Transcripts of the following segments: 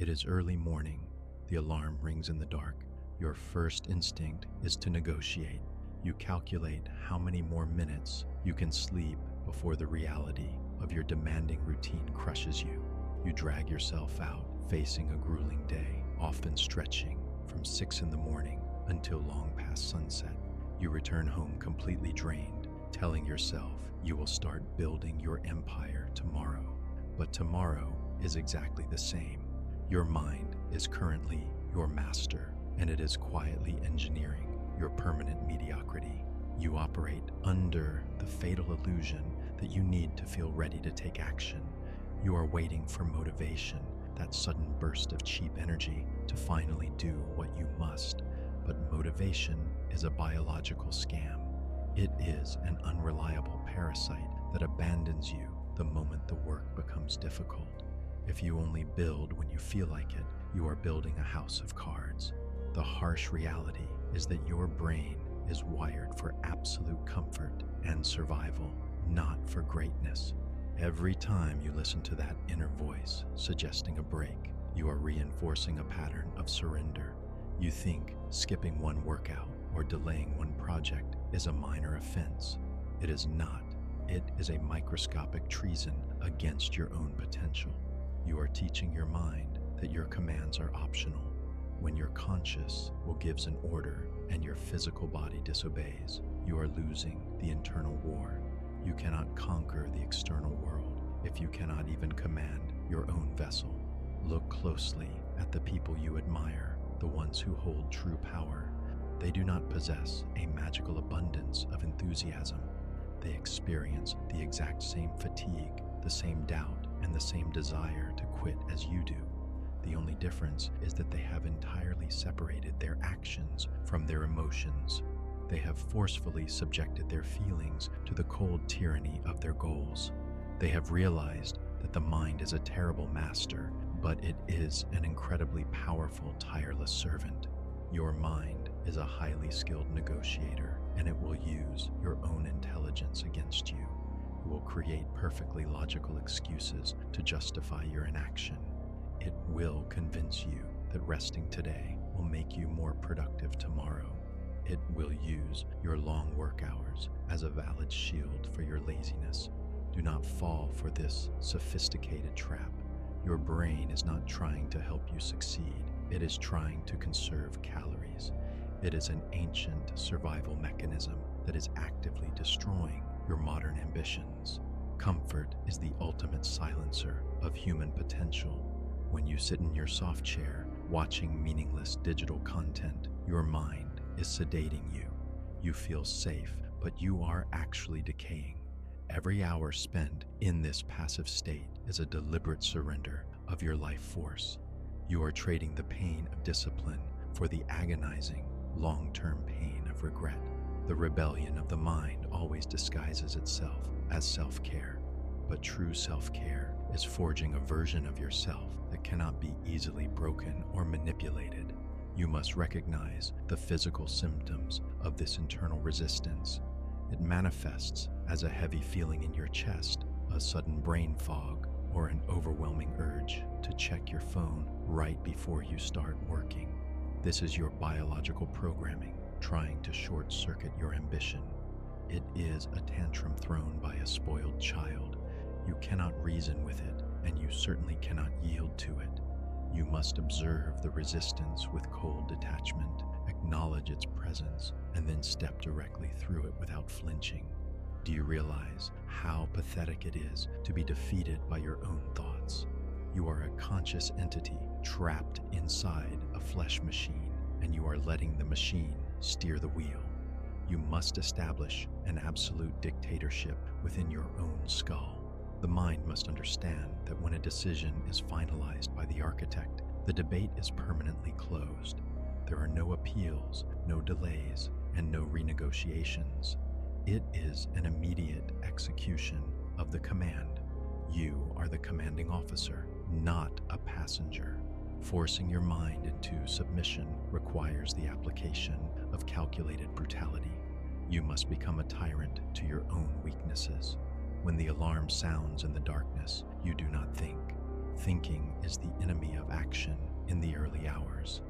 It is early morning. The alarm rings in the dark. Your first instinct is to negotiate. You calculate how many more minutes you can sleep before the reality of your demanding routine crushes you. You drag yourself out, facing a grueling day, often stretching from 6 in the morning until long past sunset. You return home completely drained, telling yourself you will start building your empire tomorrow. But tomorrow is exactly the same. Your mind is currently your master, and it is quietly engineering your permanent mediocrity. You operate under the fatal illusion that you need to feel ready to take action. You are waiting for motivation, that sudden burst of cheap energy to finally do what you must. But motivation is a biological scam. It is an unreliable parasite that abandons you the moment the work becomes difficult. If you only build when you feel like it, you are building a house of cards. The harsh reality is that your brain is wired for absolute comfort and survival, not for greatness. Every time you listen to that inner voice suggesting a break, you are reinforcing a pattern of surrender. You think skipping one workout or delaying one project is a minor offense. It is not. It is a microscopic treason against your own potential. You are teaching your mind that your commands are optional. When your conscious will gives an order and your physical body disobeys, you are losing the internal war. You cannot conquer the external world if you cannot even command your own vessel. Look closely at the people you admire, the ones who hold true power. They do not possess a magical abundance of enthusiasm. They experience the exact same fatigue, the same doubt, and the same desire to quit as you do. The only difference is that they have entirely separated their actions from their emotions. They have forcefully subjected their feelings to the cold tyranny of their goals. They have realized that the mind is a terrible master, but it is an incredibly powerful, tireless servant. Your mind is a highly skilled negotiator, and it will use your own intelligence against you. It will create perfectly logical excuses to justify your inaction. It will convince you that resting today will make you more productive tomorrow. It will use your long work hours as a valid shield for your laziness. Do not fall for this sophisticated trap. Your brain is not trying to help you succeed. It is trying to conserve calories. It is an ancient survival mechanism that is actively destroying your modern ambitions. Comfort is the ultimate silencer of human potential. When you sit in your soft chair, watching meaningless digital content, your mind is sedating you. You feel safe, but you are actually decaying. Every hour spent in this passive state is a deliberate surrender of your life force. You are trading the pain of discipline for the agonizing, long-term pain of regret. The rebellion of the mind always disguises itself as self-care, but true self-care is forging a version of yourself that cannot be easily broken or manipulated. You must recognize the physical symptoms of this internal resistance. It manifests as a heavy feeling in your chest, a sudden brain fog, or an overwhelming urge to check your phone right before you start working. This is your biological programming trying to short-circuit your ambition. It is a tantrum thrown by a spoiled child. You cannot reason with it, and you certainly cannot yield to it. You must observe the resistance with cold detachment, acknowledge its presence, and then step directly through it without flinching. Do you realize how pathetic it is to be defeated by your own thoughts? You are a conscious entity trapped inside a flesh machine, and you are letting the machine steer the wheel. You must establish an absolute dictatorship within your own skull. The mind must understand that when a decision is finalized by the architect, the debate is permanently closed. There are no appeals, no delays, and no renegotiations. It is an immediate execution of the command. You are the commanding officer, not a passenger. Forcing your mind into submission requires the application of calculated brutality. You must become a tyrant to your own weaknesses. When the alarm sounds in the darkness, you do not think. Thinking is the enemy of action in the early hours.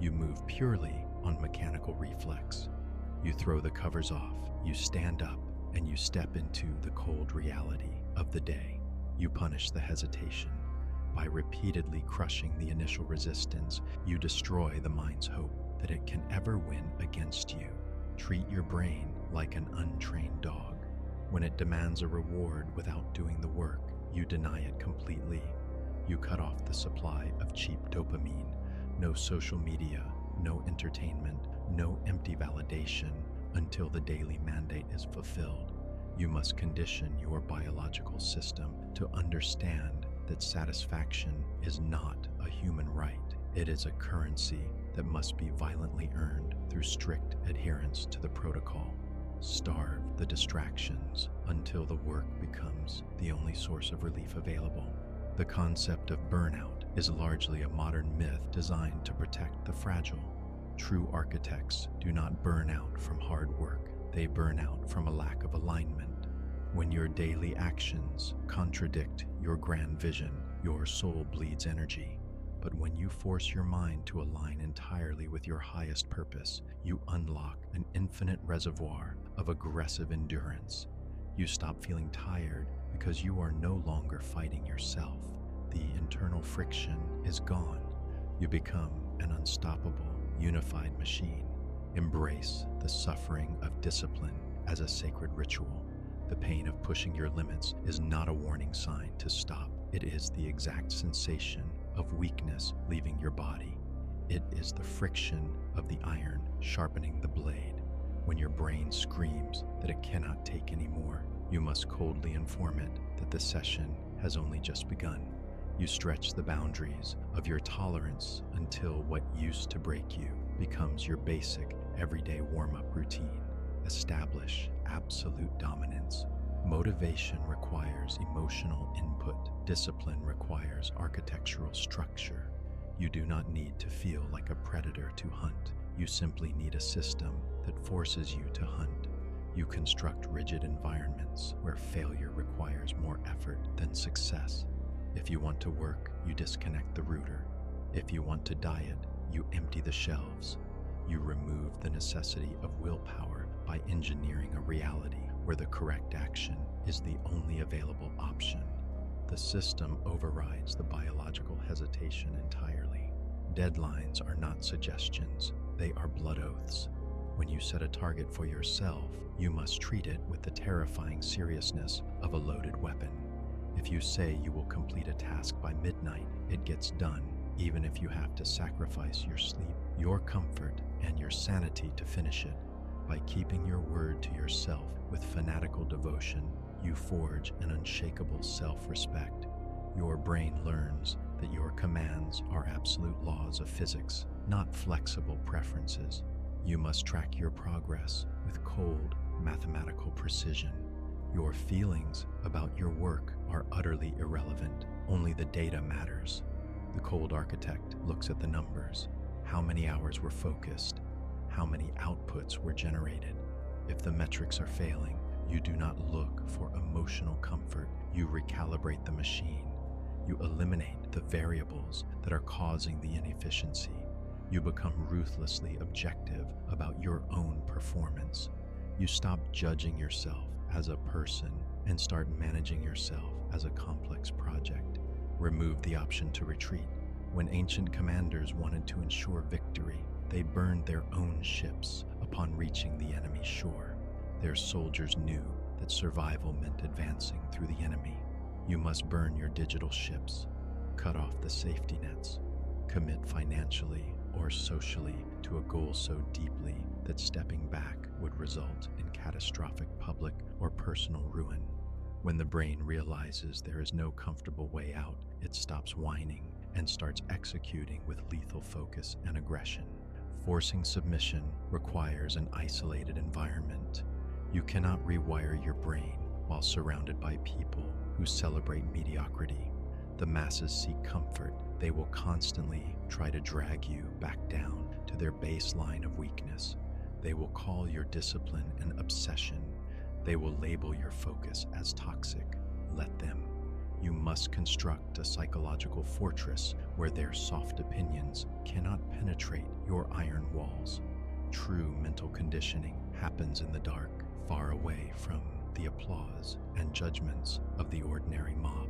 You move purely on mechanical reflex. You throw the covers off, you stand up, and you step into the cold reality of the day. You punish the hesitation. By repeatedly crushing the initial resistance, you destroy the mind's hope that it can ever win against you. Treat your brain like an untrained dog. When it demands a reward without doing the work, you deny it completely. You cut off the supply of cheap dopamine. No social media, no entertainment, no empty validation until the daily mandate is fulfilled. You must condition your biological system to understand that satisfaction is not a human right. It is a currency that must be violently earned through strict adherence to the protocol. Starve the distractions until the work becomes the only source of relief available. The concept of burnout is largely a modern myth designed to protect the fragile. True architects do not burn out from hard work. They burn out from a lack of alignment. When your daily actions contradict your grand vision, your soul bleeds energy. But when you force your mind to align entirely with your highest purpose, you unlock an infinite reservoir of aggressive endurance. You stop feeling tired because you are no longer fighting yourself. The internal friction is gone. You become an unstoppable, unified machine. Embrace the suffering of discipline as a sacred ritual. The pain of pushing your limits is not a warning sign to stop. It is the exact sensation of weakness leaving your body. It is the friction of the iron sharpening the blade. When your brain screams that it cannot take any more, you must coldly inform it that the session has only just begun. You stretch the boundaries of your tolerance until what used to break you becomes your basic, everyday warm-up routine. Establish absolute dominance. Motivation requires emotional input. Discipline requires architectural structure. You do not need to feel like a predator to hunt. You simply need a system that forces you to hunt. You construct rigid environments where failure requires more effort than success. If you want to work, you disconnect the router. If you want to diet, you empty the shelves. You remove the necessity of willpower by engineering a reality where the correct action is the only available option. The system overrides the biological hesitation entirely. Deadlines are not suggestions, they are blood oaths. When you set a target for yourself, you must treat it with the terrifying seriousness of a loaded weapon. If you say you will complete a task by midnight, it gets done, even if you have to sacrifice your sleep, your comfort, and your sanity to finish it. By keeping your word to yourself with fanatical devotion, you forge an unshakable self-respect. Your brain learns that your commands are absolute laws of physics, not flexible preferences. You must track your progress with cold, mathematical precision. Your feelings about your work are utterly irrelevant. Only the data matters. The cold architect looks at the numbers. How many hours were focused? How many outputs were generated? If the metrics are failing, you do not look for emotional comfort. You recalibrate the machine. You eliminate the variables that are causing the inefficiency. You become ruthlessly objective about your own performance. You stop judging yourself as a person and start managing yourself as a complex project. Remove the option to retreat. When ancient commanders wanted to ensure victory, they burned their own ships upon reaching the enemy's shore. Their soldiers knew that survival meant advancing through the enemy. You must burn your digital ships, cut off the safety nets, commit financially or socially to a goal so deeply that stepping back would result in catastrophic public or personal ruin. When the brain realizes there is no comfortable way out, it stops whining and starts executing with lethal focus and aggression. Forcing submission requires an isolated environment. You cannot rewire your brain while surrounded by people who celebrate mediocrity. The masses seek comfort. They will constantly try to drag you back down to their baseline of weakness. They will call your discipline an obsession. They will label your focus as toxic. Let them. You must construct a psychological fortress where their soft opinions cannot penetrate your iron walls. True mental conditioning happens in the dark, far away from the applause and judgments of the ordinary mob.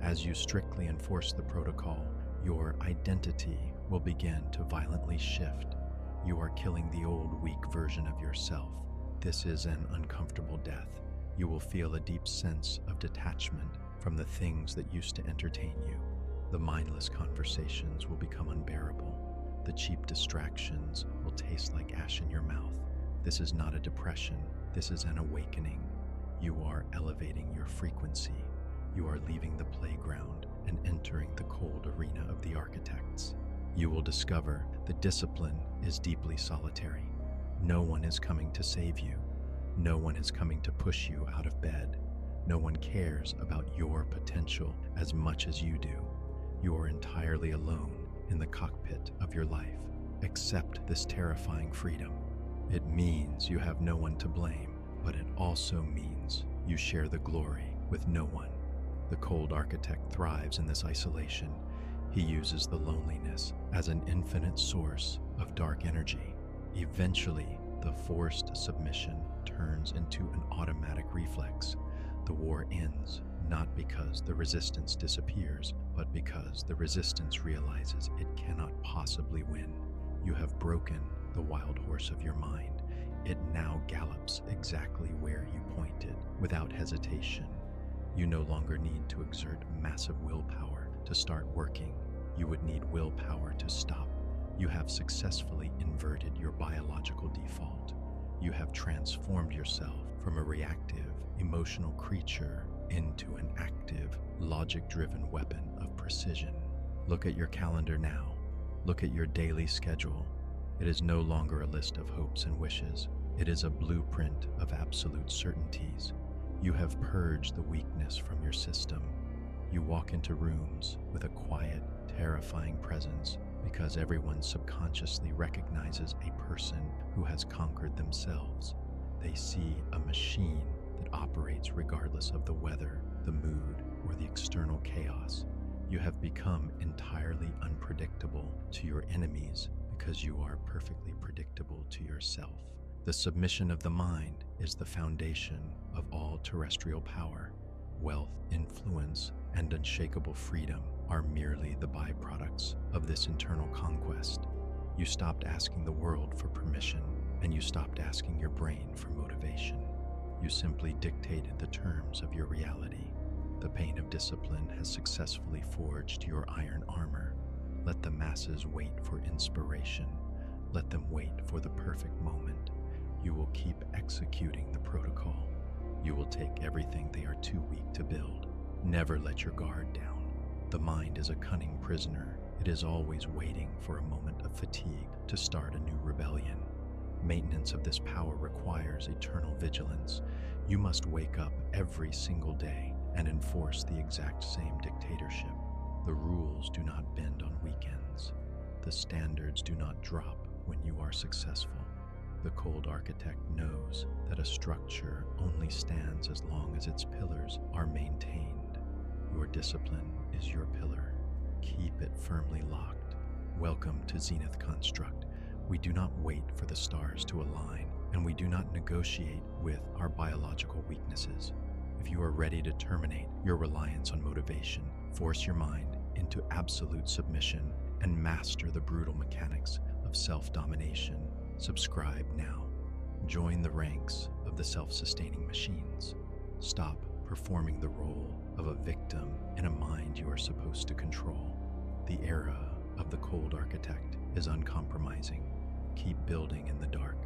As you strictly enforce the protocol, your identity will begin to violently shift. You are killing the old, weak version of yourself. This is an uncomfortable death. You will feel a deep sense of detachment from the things that used to entertain you. The mindless conversations will become unbearable. The cheap distractions will taste like ash in your mouth. This is not a depression. This is an awakening. You are elevating your frequency. You are leaving the playground and entering the cold arena of the architects. You will discover that discipline is deeply solitary. No one is coming to save you. No one is coming to push you out of bed. No one cares about your potential as much as you do. You are entirely alone in the cockpit of your life. Accept this terrifying freedom. It means you have no one to blame, but it also means you share the glory with no one. The cold architect thrives in this isolation. He uses the loneliness as an infinite source of dark energy. Eventually, the forced submission turns into an automatic reflex. The war ends, not because the resistance disappears, but because the resistance realizes it cannot possibly win. You have broken the wild horse of your mind. It now gallops exactly where you pointed, without hesitation. You no longer need to exert massive willpower to start working. You would need willpower to stop. You have successfully inverted your biological default. You have transformed yourself from a reactive, emotional creature into an active, logic-driven weapon of precision. Look at your calendar now. Look at your daily schedule. It is no longer a list of hopes and wishes. It is a blueprint of absolute certainties. You have purged the weakness from your system. You walk into rooms with a quiet, terrifying presence because everyone subconsciously recognizes a person who has conquered themselves. They see a machine that operates regardless of the weather, the mood, or the external chaos. You have become entirely unpredictable to your enemies because you are perfectly predictable to yourself. The submission of the mind is the foundation of all terrestrial power. Wealth, influence, and unshakable freedom are merely the byproducts of this internal conquest. You stopped asking the world for permission, and you stopped asking your brain for motivation. You simply dictated the terms of your reality. The pain of discipline has successfully forged your iron armor. Let the masses wait for inspiration. Let them wait for the perfect moment. You will keep executing the protocol. You will take everything they are too weak to build. Never let your guard down. The mind is a cunning prisoner. It is always waiting for a moment of fatigue to start a new rebellion. Maintenance of this power requires eternal vigilance. You must wake up every single day and enforce the exact same dictatorship. The rules do not bend on weekends. The standards do not drop when you are successful. The cold architect knows that a structure only stands as long as its pillars are maintained. Your discipline is your pillar. Keep it firmly locked. Welcome to Zenith Construct. We do not wait for the stars to align, and we do not negotiate with our biological weaknesses. If you are ready to terminate your reliance on motivation, force your mind into absolute submission, and master the brutal mechanics of self-domination, subscribe now. Join the ranks of the self-sustaining machines. Stop performing the role of a victim in a mind you are supposed to control. The era of the cold architect is uncompromising. Keep building in the dark.